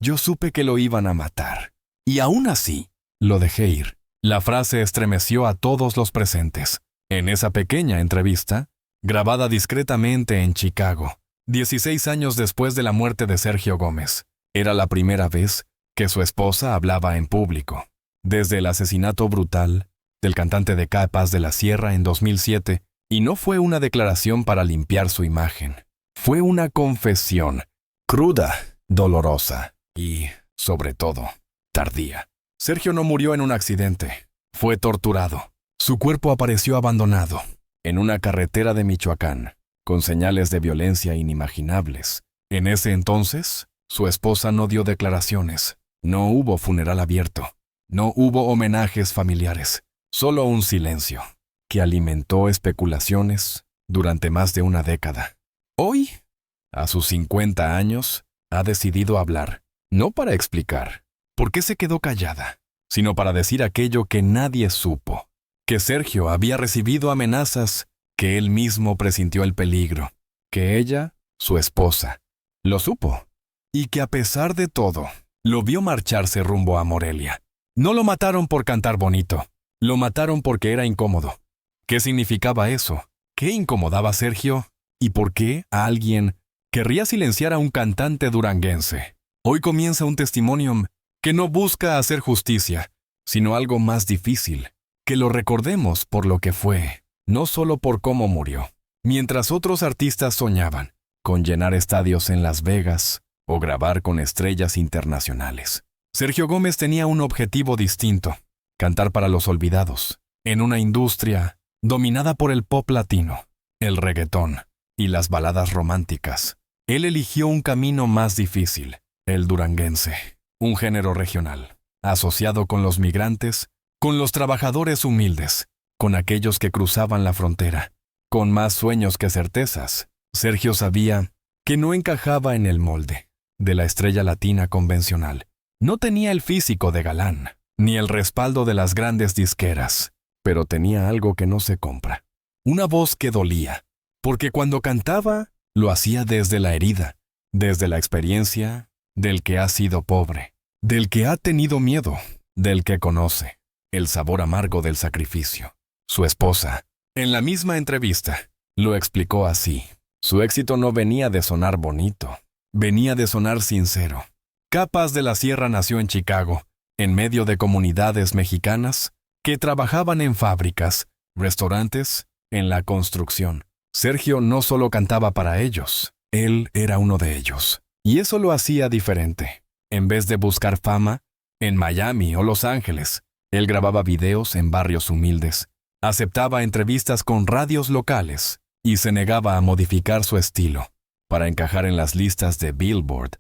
yo supe que lo iban a matar. Y aún así, lo dejé ir. La frase estremeció a todos los presentes. En esa pequeña entrevista, grabada discretamente en Chicago, 16 años después de la muerte de Sergio Gómez, era la primera vez que su esposa hablaba en público. Desde el asesinato brutal del cantante de Capas de la Sierra en 2007, y no fue una declaración para limpiar su imagen. Fue una confesión, cruda, dolorosa y, sobre todo, tardía. Sergio no murió en un accidente. Fue torturado. Su cuerpo apareció abandonado en una carretera de Michoacán, con señales de violencia inimaginables. En ese entonces, su esposa no dio declaraciones. No hubo funeral abierto. No hubo homenajes familiares. Solo un silencio que alimentó especulaciones durante más de una década. Hoy, a sus 50 años, ha decidido hablar, no para explicar por qué se quedó callada, sino para decir aquello que nadie supo, que Sergio había recibido amenazas, que él mismo presintió el peligro, que ella, su esposa, lo supo, y que a pesar de todo, lo vio marcharse rumbo a Morelia. No lo mataron por cantar bonito, lo mataron porque era incómodo. ¿Qué significaba eso? ¿Qué incomodaba a Sergio? ¿Y por qué a alguien querría silenciar a un cantante duranguense? Hoy comienza un testimonio que no busca hacer justicia, sino algo más difícil, que lo recordemos por lo que fue, no solo por cómo murió. Mientras otros artistas soñaban con llenar estadios en Las Vegas o grabar con estrellas internacionales, Sergio Gómez tenía un objetivo distinto: cantar para los olvidados, en una industria dominada por el pop latino, el reggaetón y las baladas románticas. Él eligió un camino más difícil, el duranguense, un género regional, asociado con los migrantes, con los trabajadores humildes, con aquellos que cruzaban la frontera, con más sueños que certezas. Sergio sabía que no encajaba en el molde de la estrella latina convencional. No tenía el físico de galán, ni el respaldo de las grandes disqueras, pero tenía algo que no se compra. Una voz que dolía, porque cuando cantaba, lo hacía desde la herida, desde la experiencia del que ha sido pobre, del que ha tenido miedo, del que conoce el sabor amargo del sacrificio. Su esposa, en la misma entrevista, lo explicó así. Su éxito no venía de sonar bonito, venía de sonar sincero. Capas de la Sierra nació en Chicago, en medio de comunidades mexicanas que trabajaban en fábricas, restaurantes, en la construcción. Sergio no solo cantaba para ellos, él era uno de ellos. Y eso lo hacía diferente. En vez de buscar fama en Miami o Los Ángeles, él grababa videos en barrios humildes, aceptaba entrevistas con radios locales y se negaba a modificar su estilo para encajar en las listas de Billboard.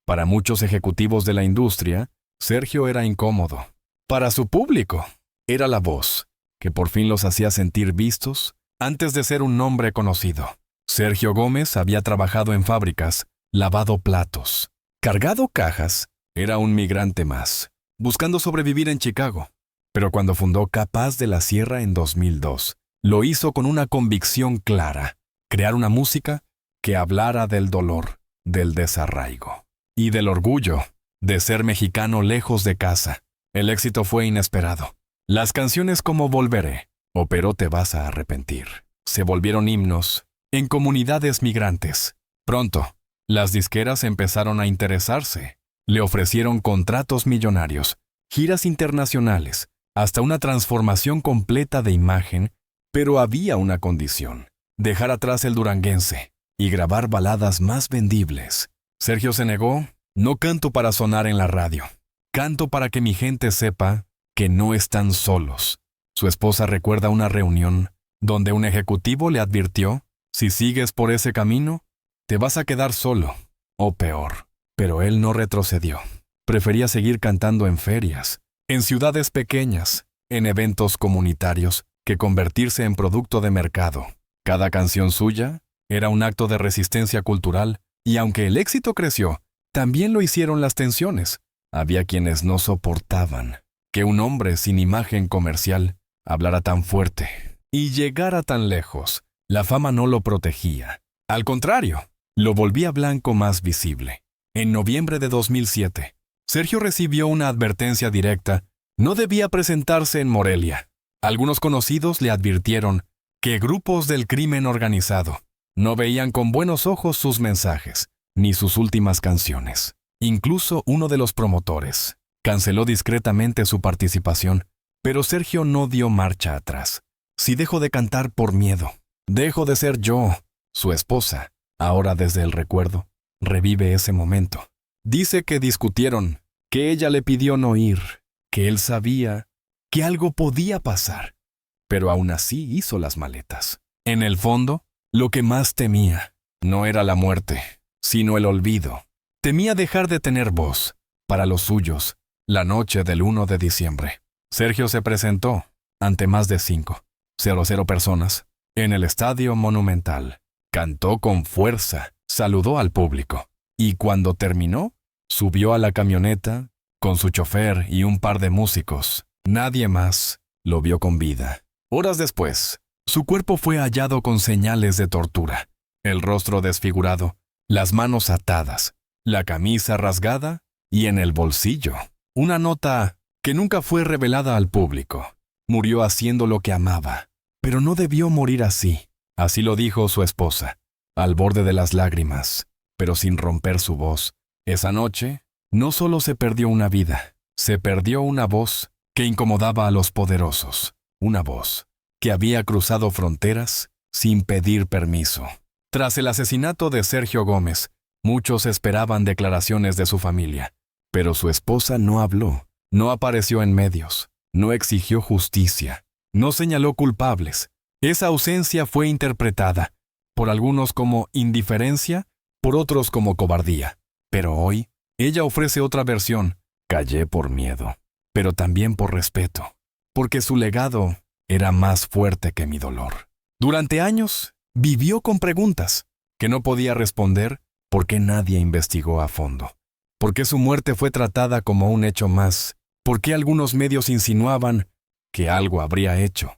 Para muchos ejecutivos de la industria, Sergio era incómodo. Para su público, era la voz que por fin los hacía sentir vistos antes de ser un nombre conocido. Sergio Gómez había trabajado en fábricas, lavado platos, cargado cajas. Era un migrante más, buscando sobrevivir en Chicago. Pero cuando fundó Capas de la Sierra en 2002, lo hizo con una convicción clara: crear una música que hablara del dolor, del desarraigo y del orgullo de ser mexicano lejos de casa. El éxito fue inesperado. Las canciones como Volveré o Pero te vas a arrepentir se volvieron himnos en comunidades migrantes. Pronto, las disqueras empezaron a interesarse. Le ofrecieron contratos millonarios, giras internacionales, hasta una transformación completa de imagen, pero había una condición: dejar atrás el duranguense y grabar baladas más vendibles. Sergio se negó. No canto para sonar en la radio. Canto para que mi gente sepa que no están solos. Su esposa recuerda una reunión donde un ejecutivo le advirtió: si sigues por ese camino, te vas a quedar solo, o peor. Pero él no retrocedió. Prefería seguir cantando en ferias, en ciudades pequeñas, en eventos comunitarios, que convertirse en producto de mercado. Cada canción suya era un acto de resistencia cultural, y aunque el éxito creció, también lo hicieron las tensiones. Había quienes no soportaban que un hombre sin imagen comercial hablara tan fuerte y llegara tan lejos. La fama no lo protegía. Al contrario, lo volvía blanco más visible. En noviembre de 2007, Sergio recibió una advertencia directa. No debía presentarse en Morelia. Algunos conocidos le advirtieron que grupos del crimen organizado no veían con buenos ojos sus mensajes, ni sus últimas canciones. Incluso uno de los promotores canceló discretamente su participación, pero Sergio no dio marcha atrás. Si dejo de cantar por miedo, dejo de ser yo, su esposa. Ahora desde el recuerdo, revive ese momento. Dice que discutieron, que ella le pidió no ir, que él sabía que algo podía pasar, pero aún así hizo las maletas. En el fondo, lo que más temía no era la muerte, sino el olvido. Temía dejar de tener voz para los suyos la noche del 1 de diciembre. Sergio se presentó ante más de 5,000 personas en el Estadio Monumental. Cantó con fuerza, saludó al público y cuando terminó, subió a la camioneta con su chofer y un par de músicos. Nadie más lo vio con vida. Horas después, su cuerpo fue hallado con señales de tortura, el rostro desfigurado, las manos atadas, la camisa rasgada y en el bolsillo una nota que nunca fue revelada al público. Murió haciendo lo que amaba, pero no debió morir así. Así lo dijo su esposa, al borde de las lágrimas, pero sin romper su voz. Esa noche, no solo se perdió una vida, se perdió una voz que incomodaba a los poderosos, una voz que había cruzado fronteras sin pedir permiso. Tras el asesinato de Sergio Gómez, muchos esperaban declaraciones de su familia, pero su esposa no habló, no apareció en medios, no exigió justicia, no señaló culpables. Esa ausencia fue interpretada por algunos como indiferencia, por otros como cobardía. Pero hoy, ella ofrece otra versión. Callé por miedo, pero también por respeto, porque su legado era más fuerte que mi dolor. Durante años, vivió con preguntas que no podía responder porque nadie investigó a fondo. ¿Por qué su muerte fue tratada como un hecho más? ¿Por qué algunos medios insinuaban que algo habría hecho?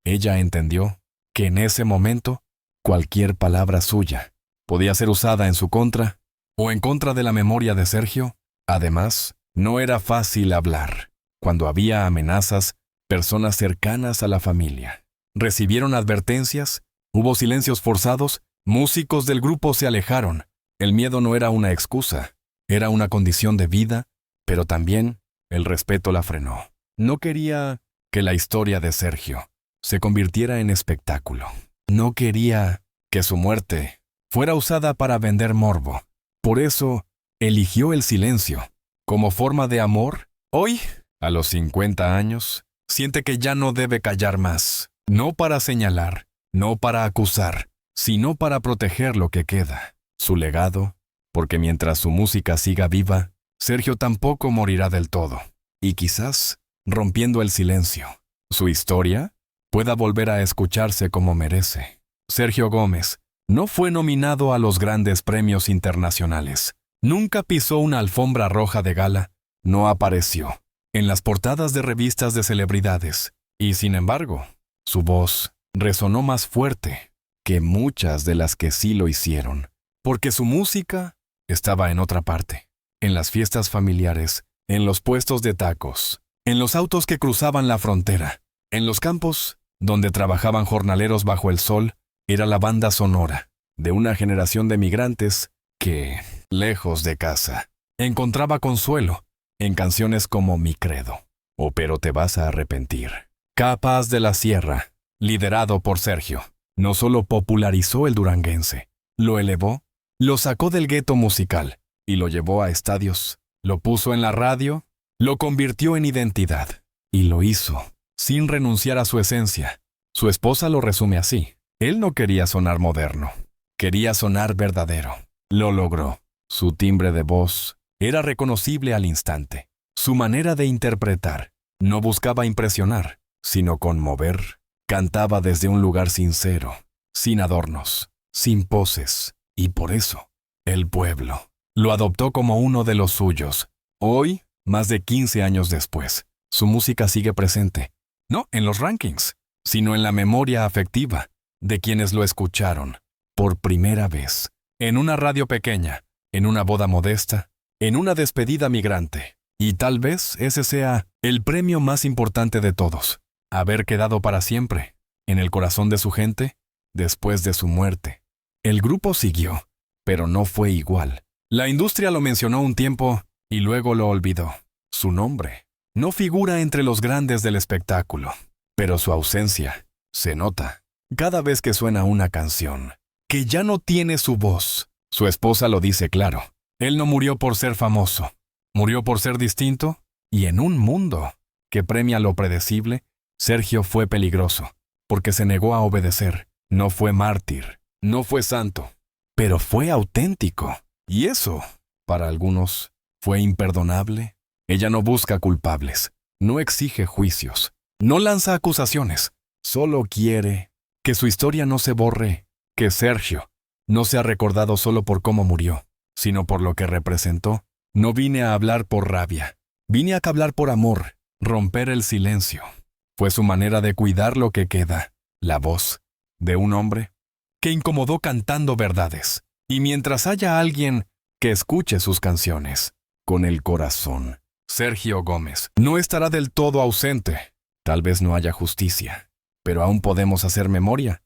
Ella entendió que en ese momento, cualquier palabra suya podía ser usada en su contra o en contra de la memoria de Sergio. Además, no era fácil hablar. Cuando había amenazas, personas cercanas a la familia recibieron advertencias, hubo silencios forzados, músicos del grupo se alejaron. El miedo no era una excusa, era una condición de vida, pero también el respeto la frenó. No quería que la historia de Sergio se convirtiera en espectáculo. No quería que su muerte fuera usada para vender morbo. Por eso, eligió el silencio. Como forma de amor, hoy, a los 50 años, siente que ya no debe callar más. No para señalar, no para acusar, sino para proteger lo que queda. Su legado, porque mientras su música siga viva, Sergio tampoco morirá del todo. Y quizás, rompiendo el silencio, su historia pueda volver a escucharse como merece. Sergio Gómez no fue nominado a los grandes premios internacionales. Nunca pisó una alfombra roja de gala. No apareció en las portadas de revistas de celebridades. Y sin embargo, su voz resonó más fuerte que muchas de las que sí lo hicieron. Porque su música estaba en otra parte. En las fiestas familiares, en los puestos de tacos, en los autos que cruzaban la frontera, en los campos donde trabajaban jornaleros bajo el sol. Era la banda sonora de una generación de migrantes que, lejos de casa, encontraba consuelo en canciones como Mi Credo o Pero te vas a arrepentir. Capaz de la Sierra, liderado por Sergio, no solo popularizó el duranguense, lo elevó, lo sacó del gueto musical y lo llevó a estadios, lo puso en la radio, lo convirtió en identidad y lo hizo sin renunciar a su esencia. Su esposa lo resume así. Él no quería sonar moderno, quería sonar verdadero. Lo logró. Su timbre de voz era reconocible al instante. Su manera de interpretar no buscaba impresionar, sino conmover. Cantaba desde un lugar sincero, sin adornos, sin poses. Y por eso, el pueblo lo adoptó como uno de los suyos. Hoy, más de 15 años después, su música sigue presente, no en los rankings, sino en la memoria afectiva de quienes lo escucharon por primera vez, en una radio pequeña, en una boda modesta, en una despedida migrante, Y tal vez ese sea el premio más importante de todos, haber quedado para siempre en el corazón de su gente después de su muerte. El grupo siguió, pero no fue igual. La industria lo mencionó un tiempo y luego lo olvidó. Su nombre no figura entre los grandes del espectáculo, pero su ausencia se nota cada vez que suena una canción, que ya no tiene su voz. Su esposa lo dice claro. Él no murió por ser famoso, murió por ser distinto, y en un mundo que premia lo predecible, Sergio fue peligroso, porque se negó a obedecer. No fue mártir, no fue santo, pero fue auténtico. Y eso, para algunos, fue imperdonable. Ella no busca culpables, no exige juicios, no lanza acusaciones, solo quiere que su historia no se borre, que Sergio no sea recordado solo por cómo murió, sino por lo que representó. No vine a hablar por rabia, vine a hablar por amor, romper el silencio. Fue su manera de cuidar lo que queda, la voz de un hombre que incomodó cantando verdades. Y mientras haya alguien que escuche sus canciones con el corazón, Sergio Gómez no estará del todo ausente. Tal vez no haya justicia, pero aún podemos hacer memoria